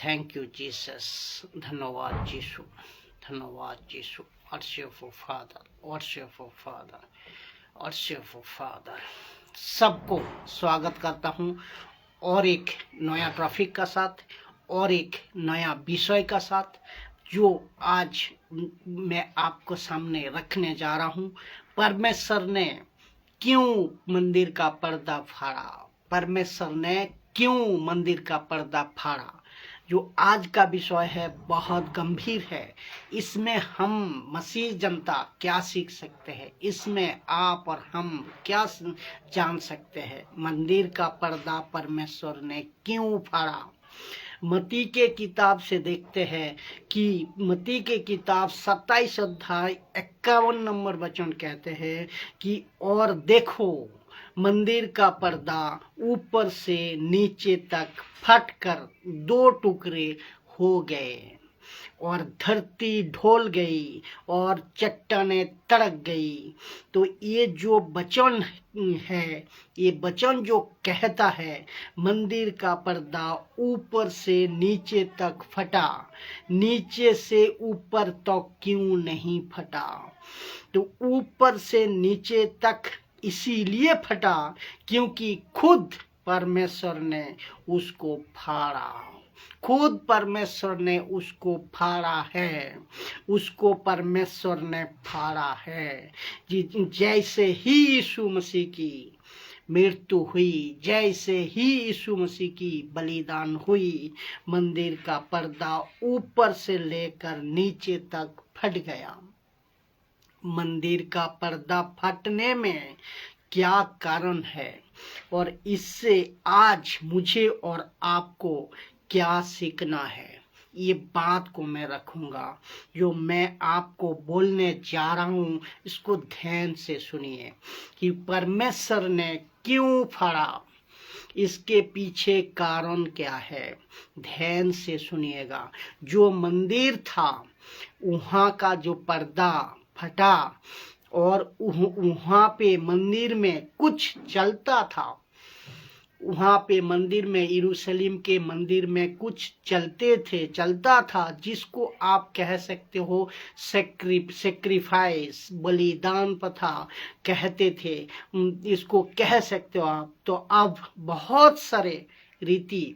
Thank you Jesus. धन्यवाद यीशु, धन्यवाद यीशु। Worship father, worship father, worship father. सबको स्वागत करता हूँ और एक नया टॉपिक का साथ और एक नया विषय का साथ जो आज मैं आपको सामने रखने जा रहा हूँ। परमेश्वर ने क्यों मंदिर का पर्दा फाड़ा? परमेश्वर ने क्यों मंदिर का पर्दा फाड़ा? जो आज का विषय है बहुत गंभीर है। इसमें हम मसीह जनता क्या सीख सकते हैं? इसमें आप और हम क्या जान सकते हैं? मंदिर का पर्दा परमेश्वर ने क्यों फाड़ा? मत्ती के किताब से देखते हैं कि मत्ती के किताब 27 अध्याय 51 नंबर वचन कहते हैं कि और देखो मंदिर का पर्दा ऊपर से नीचे तक फटकर 2 टुकड़े हो गए और धरती ढोल गई और चट्टानें तड़क गई। तो ये जो वचन है, ये वचन जो कहता है मंदिर का पर्दा ऊपर से नीचे तक फटा, नीचे से ऊपर तो क्यों नहीं फटा? तो ऊपर से नीचे तक इसीलिए फटा क्योंकि खुद परमेश्वर ने उसको फाड़ा। खुद परमेश्वर ने उसको फाड़ा है, उसको परमेश्वर ने फाड़ा है। जैसे ही यीशु मसीह की मृत्यु हुई, जैसे ही यीशु मसीह की बलिदान हुई, मंदिर का पर्दा ऊपर से लेकर नीचे तक फट गया। मंदिर का पर्दा फटने में क्या कारण है और इससे आज मुझे और आपको क्या सीखना है, ये बात को मैं रखूंगा। जो मैं आपको बोलने जा रहा हूँ इसको ध्यान से सुनिए कि परमेश्वर ने क्यों फाड़ा, इसके पीछे कारण क्या है। ध्यान से सुनिएगा। जो मंदिर था वहाँ का जो पर्दा फटा और वहाँ पे मंदिर में कुछ चलता था। वहाँ पे मंदिर में, यरूशलेम के मंदिर में कुछ चलता था जिसको आप कह सकते हो सेक्रीफाइस, बलिदान प्रथा कहते थे, इसको कह सकते हो आप। तो अब बहुत सारे रीति,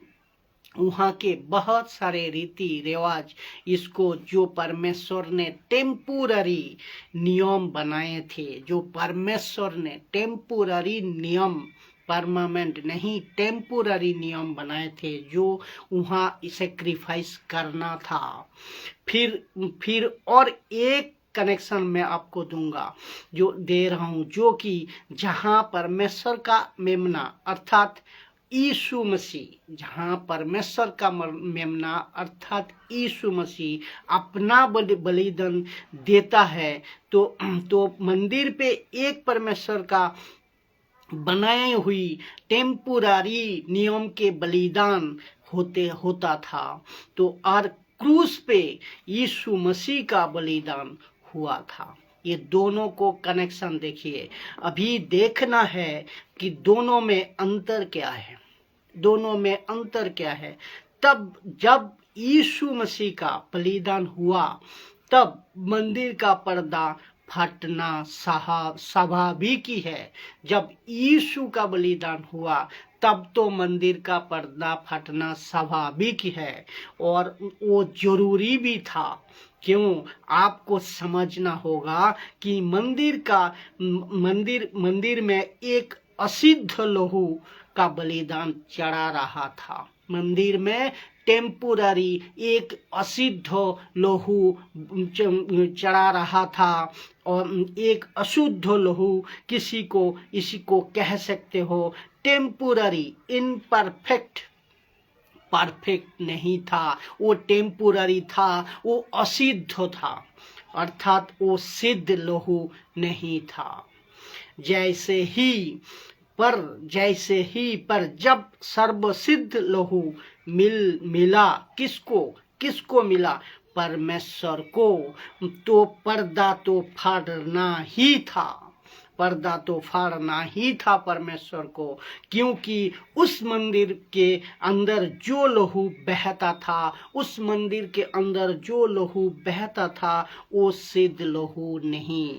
वहाँ के बहुत सारे रीति रिवाज, इसको जो परमेश्वर ने टेम्पोररी नियम बनाए थे, जो परमेश्वर ने टेम्पोररी नियम, परमानेंट नहीं, टेम्पोररी नियम बनाए थे जो वहाँ सेक्रीफाइस करना था। फिर और एक कनेक्शन मैं आपको दूंगा, जो दे रहा हूँ, जो कि जहाँ परमेश्वर का मेमना अर्थात यीशु मसीह, जहाँ परमेश्वर का मेमना अर्थात यीशु मसीह अपना बलिदान देता है तो मंदिर पे एक परमेश्वर का बनाई हुई टेम्पोररी नियम के बलिदान होता था। तो और क्रूस पे यीशु मसीह का बलिदान हुआ था। ये दोनों को कनेक्शन देखिए। अभी देखना है कि दोनों में अंतर क्या है, दोनों में अंतर क्या है। तब जब यीशु मसीह का बलिदान हुआ तब मंदिर का पर्दा फटना स्वाभाविक ही है। जब यीशु का बलिदान हुआ तब तो मंदिर का पर्दा फटना स्वाभाविक है और वो जरूरी भी था। क्यों? आपको समझना होगा कि मंदिर में एक अशुद्ध लहू का बलिदान चढ़ा रहा था। मंदिर में टेम्पोररी एक अशुद्ध लहू चढ़ा रहा था और एक अशुद्ध लहू इसी को कह सकते हो टेम्पोररी, इनपरफेक्ट, परफेक्ट नहीं था। वो टेम्पोररी था, वो असिद्ध था, अर्थात वो सिद्ध लहू नहीं था। जैसे ही पर जब सर्वसिद्ध लहू मिला, किसको मिला? परमेश्वर को, तो पर्दा तो फाड़ना ही था। पर्दा तो फाड़ना ही था परमेश्वर को, क्योंकि उस मंदिर के अंदर जो लहू बहता था, उस मंदिर के अंदर जो लहू बहता था वो सिद्ध लहू नहीं,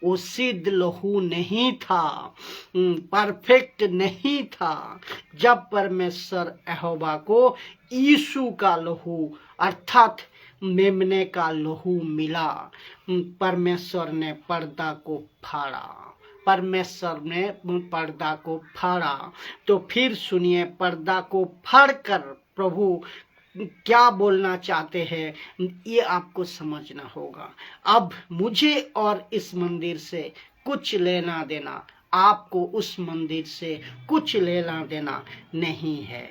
वो सिद्ध लहू नहीं था, परफेक्ट नहीं था। जब परमेश्वर यहोवा को यीशु का लहू अर्थात मेमने का लहू मिला, परमेश्वर ने पर्दा को फाड़ा, परमेश्वर ने पर्दा को फाड़ा। तो फिर सुनिए, पर्दा को फाड़कर प्रभु क्या बोलना चाहते हैं ये आपको समझना होगा। अब मुझे और इस मंदिर से कुछ लेना देना, आपको उस मंदिर से कुछ लेना देना नहीं है।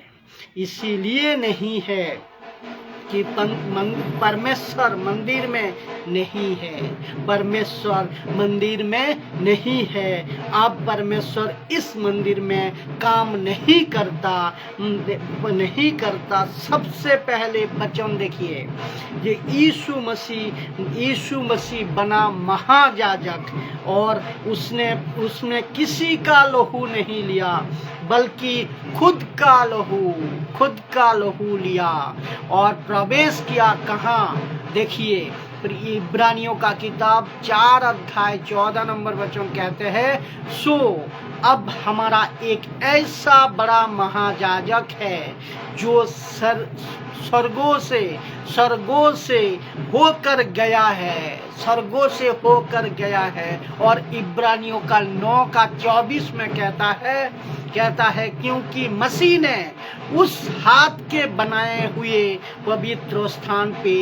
इसीलिए नहीं है कि परमेश्वर मंदिर में नहीं है, परमेश्वर मंदिर में नहीं है। अब परमेश्वर इस मंदिर में काम नहीं करता। सबसे पहले वचन देखिए, ये यीशु मसीह बना महायाजक और उसने किसी का लहू नहीं लिया, बल्कि खुद का लहू लिया और प्रवेश किया। कहाँ? देखिए, इब्रानियों का किताब 4 अध्याय 14 नंबर वचन कहते हैं, सो अब हमारा एक ऐसा बड़ा महायाजक है जो स्वर्गों से होकर गया है। और इब्रानियों का 9:24 में कहता है क्योंकि मसीह ने उस हाथ के बनाए हुए पवित्र स्थान पे,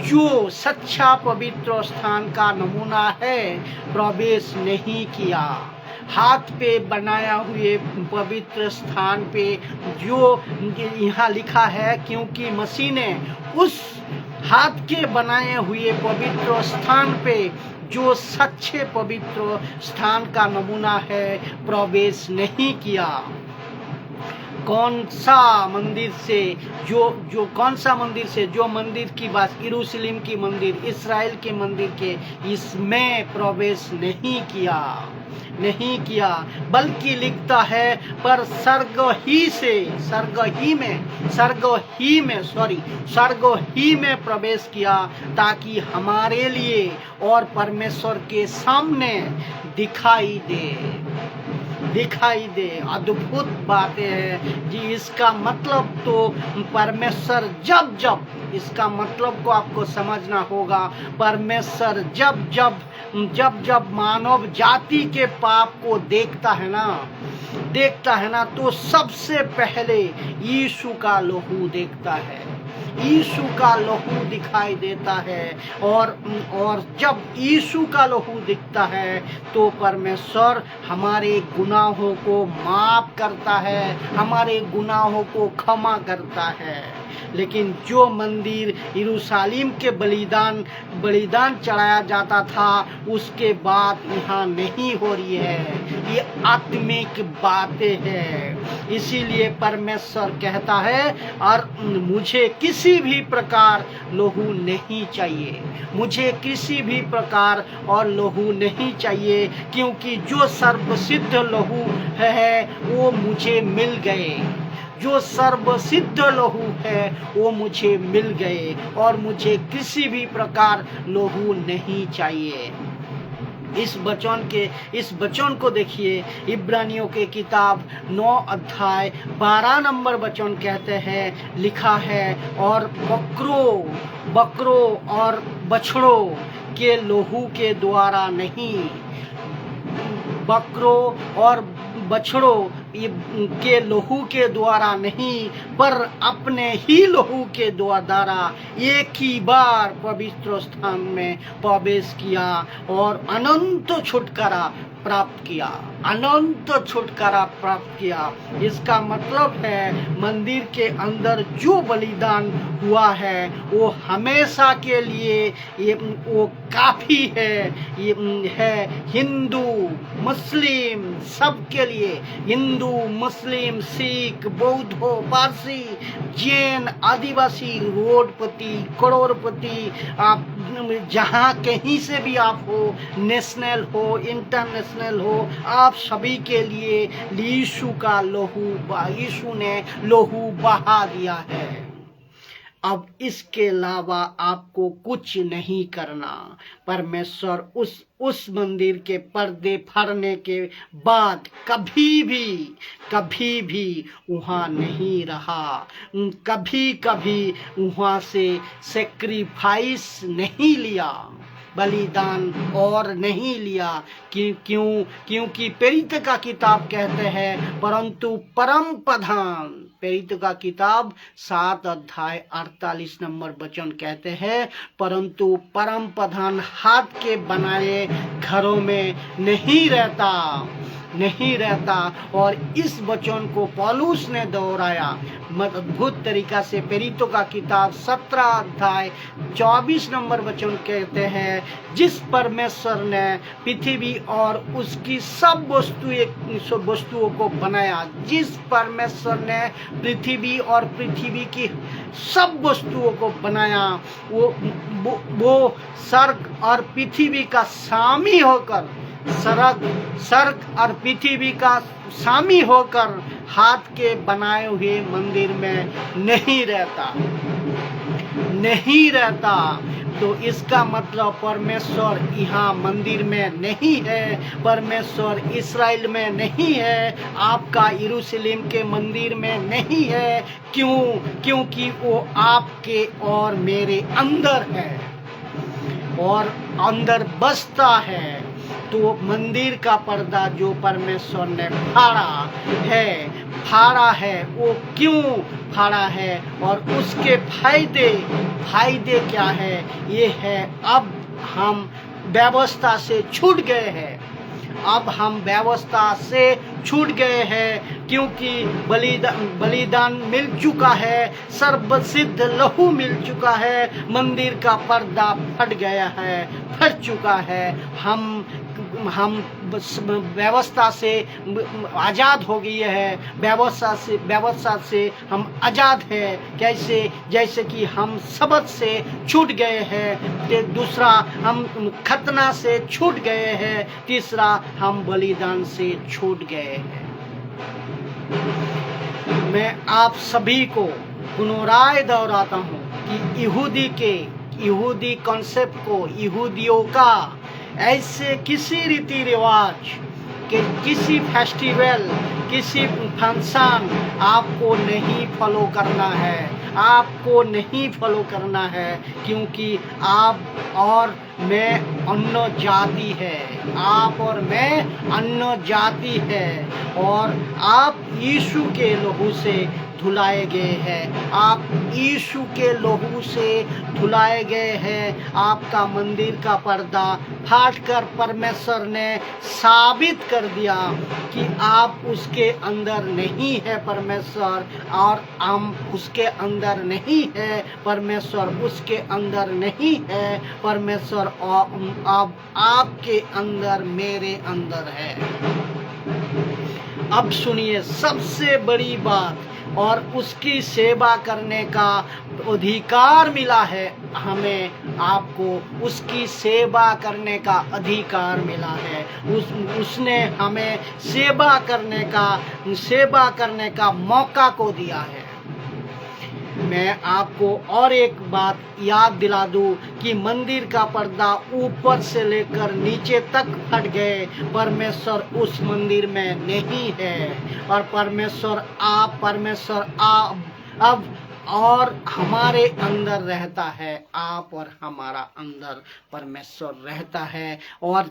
जो सच्चा पवित्र स्थान का नमूना है, प्रवेश नहीं किया। हाथ पे बनाया हुए पवित्र स्थान पे, जो यहाँ लिखा है, क्योंकि मसीह ने उस हाथ के बनाए हुए पवित्र स्थान पे, जो सच्चे पवित्र स्थान का नमूना है, प्रवेश नहीं किया। कौन सा मंदिर से? जो मंदिर की बात, यरूशलेम की मंदिर, इस्राएल के मंदिर के, इसमें प्रवेश नहीं किया, बल्कि लिखता है पर स्वर्ग ही में प्रवेश किया, ताकि हमारे लिए और परमेश्वर के सामने दिखाई दे। अद्भुत बातें हैं जी। इसका मतलब तो परमेश्वर जब इसका मतलब को आपको समझना होगा। परमेश्वर जब मानव जाति के पाप को देखता है ना, तो सबसे पहले यीशु का लहू देखता है, यीशु का लहू दिखाई देता है। और जब यीशु का लहू दिखता है तो परमेश्वर हमारे गुनाहों को माफ करता है, हमारे गुनाहों को क्षमा करता है। लेकिन जो मंदिर यरूशलेम के बलिदान चढ़ाया जाता था, उसके बाद यहाँ नहीं हो रही है। ये आत्मिक बातें हैं। इसीलिए परमेश्वर कहता है, और मुझे किसी भी प्रकार लहू नहीं चाहिए, मुझे किसी भी प्रकार और लहू नहीं चाहिए, क्योंकि जो सर्वसिद्ध लहू है वो मुझे मिल गए, जो सर्वसिद्ध लहू है वो मुझे मिल गए, और मुझे किसी भी प्रकार लहू नहीं चाहिए। इस वचन को देखिए, इब्रानियों के किताब 9 अध्याय 12 नंबर वचन कहते हैं, लिखा है, और बकरों और बछड़ों के लहू के द्वारा नहीं, बकरों और बछड़ों के लहू के द्वारा नहीं, पर अपने ही लहू के द्वारा एक ही बार पवित्र स्थान में प्रवेश किया और अनंत छुटकारा प्राप्त किया। इसका मतलब है, मंदिर के अंदर जो बलिदान हुआ है वो हमेशा के लिए वो काफी है। हिंदू मुस्लिम सबके लिए, हिंदू मुस्लिम सिख बौद्ध पारसी जैन आदिवासी रोडपति करोड़पति जहाँ कहीं से भी आप हो, नेशनल हो, इंटरनेशनल हो, आप सभी के लिए यीशु ने लहू बहा दिया है। अब इसके अलावा आपको कुछ नहीं करना। परमेश्वर उस मंदिर के पर्दे फाड़ने के बाद कभी भी वहाँ नहीं रहा, कभी वहाँ से सेक्रीफाइस नहीं लिया, बलिदान और नहीं लिया। क्योंकि प्रेरित का किताब कहते हैं, परंतु परम प्रधान, प्रेरित का किताब 7 अध्याय 48 नंबर वचन कहते हैं, परंतु परम प्रधान हाथ के बनाए घरों में नहीं रहता। और इस वचन को पौलुस ने दोहराया अद्भुत तरीका से। प्रेरितों का किताब 17 अध्याय 24 नंबर वचन कहते हैं, जिस परमेश्वर ने पृथ्वी और उसकी सब वस्तुओं को बनाया, जिस परमेश्वर ने पृथ्वी और पृथ्वी की सब वस्तुओं को बनाया, वो स्वर्ग और पृथ्वी का स्वामी होकर, स्वर्ग और पृथ्वी का स्वामी होकर हाथ के बनाए हुए मंदिर में नहीं रहता। तो इसका मतलब परमेश्वर यहाँ मंदिर में नहीं है, परमेश्वर इस्राएल में नहीं है, आपका यरूशलेम के मंदिर में नहीं है। क्योंकि वो आपके और मेरे अंदर है और अंदर बसता है। तो मंदिर का पर्दा जो परमेश्वर ने फाड़ा है, वो क्यों फाड़ा है और उसके फायदे क्या है? ये है, अब हम व्यवस्था से छूट गए हैं, क्योंकि बलिदान मिल चुका है, सर्वसिद्ध लहू मिल चुका है, मंदिर का पर्दा फट चुका है। हम व्यवस्था से आज़ाद हो गई है, व्यवस्था से हम आज़ाद हैं। जैसे कि हम शब्द से छूट गए हैं, दूसरा हम खतना से छूट गए हैं, तीसरा हम बलिदान से छूट गए हैं। मैं आप सभी को पुनराय दोहराता हूँ कि यहूदी कॉन्सेप्ट को, यहूदियों का ऐसे किसी रीति रिवाज के, किसी फेस्टिवल, किसी फंक्शन आपको नहीं फॉलो करना है, क्योंकि आप और मैं अन्य जाति है, और आप यीशु के लहू से धुलाए गए हैं, आपका मंदिर का पर्दा फाड़कर परमेश्वर ने साबित कर दिया कि आप उसके अंदर नहीं है परमेश्वर, और हम उसके अंदर नहीं है, परमेश्वर उसके अंदर नहीं है, परमेश्वर अब आपके अंदर, मेरे अंदर है। अब सुनिए सबसे बड़ी बात, और उसकी सेवा करने का अधिकार मिला है हमें, आपको उसकी सेवा करने का अधिकार मिला है। उसने हमें सेवा करने का मौका को दिया है। मैं आपको और एक बात याद दिला दूं कि मंदिर का पर्दा ऊपर से लेकर नीचे तक फट गए, परमेश्वर उस मंदिर में नहीं है, और परमेश्वर अब और हमारे अंदर रहता है, आप और हमारा अंदर परमेश्वर रहता है, और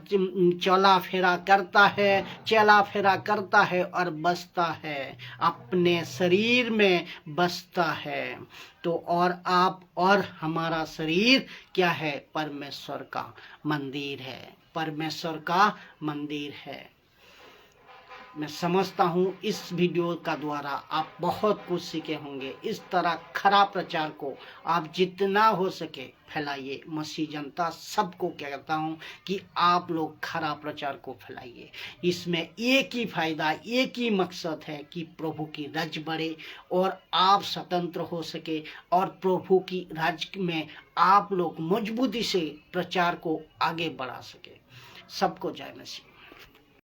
चला फेरा करता है और बसता है, अपने शरीर में बसता है। तो और आप और हमारा शरीर क्या है? परमेश्वर का मंदिर है, मैं समझता हूँ इस वीडियो का द्वारा आप बहुत कुछ सीखे होंगे। इस तरह खराब प्रचार को आप जितना हो सके फैलाइए। मसीह जनता सबको कहता हूँ कि आप लोग खराब प्रचार को फैलाइए। इसमें एक ही फायदा, एक ही मकसद है कि प्रभु की राज्य बढ़े और आप स्वतंत्र हो सके और प्रभु की राज्य में आप लोग मजबूती से प्रचार को आगे बढ़ा सके। सबको जय मसीह।